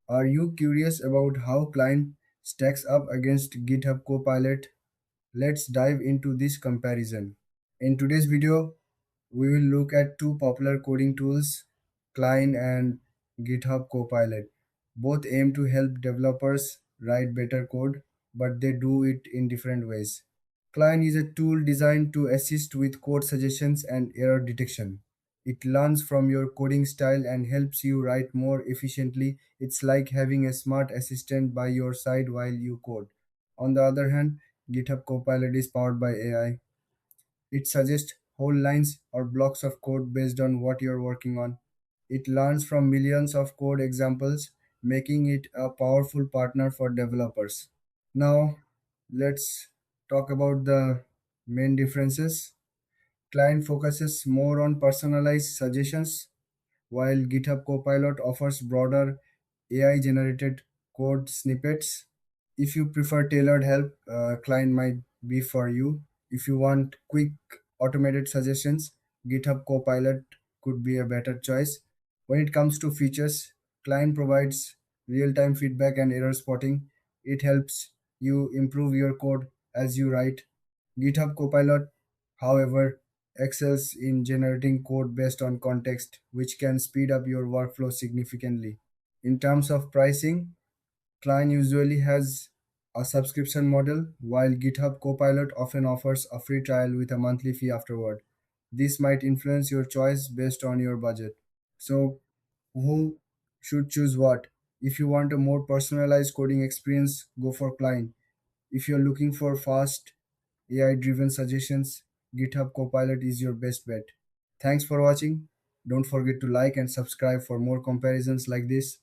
Are you curious about how Cline stacks up against GitHub Copilot? Let's dive into this comparison. In today's video, we will look at two popular coding tools, Cline and GitHub Copilot. Both aim to help developers write better code, but they do it in different ways. Cline is a tool designed to assist with code suggestions and error detection. It learns from your coding style and helps you write more efficiently. It's like having a smart assistant by your side while you code. On the other hand, GitHub Copilot is powered by AI. It suggests whole lines or blocks of code based on what you're working on. It learns from millions of code examples, making it a powerful partner for developers. Now, let's talk about the main differences. Client focuses more on personalized suggestions, while GitHub Copilot offers broader AI generated code snippets. If you prefer tailored help, Client might be for you. If you want quick automated suggestions, GitHub Copilot could be a better choice. When it comes to features, Client provides real time feedback and error spotting. It helps you improve your code as you write. GitHub Copilot, however, excels in generating code based on context, which can speed up your workflow significantly. In terms of pricing, Cline usually has a subscription model, while GitHub Copilot often offers a free trial with a monthly fee afterward. This might influence your choice based on your budget. So, who should choose what? If you want a more personalized coding experience, go for Cline. If you're looking for fast, AI driven suggestions, GitHub Copilot is your best bet. Thanks for watching. Don't forget to like and subscribe for more comparisons like this.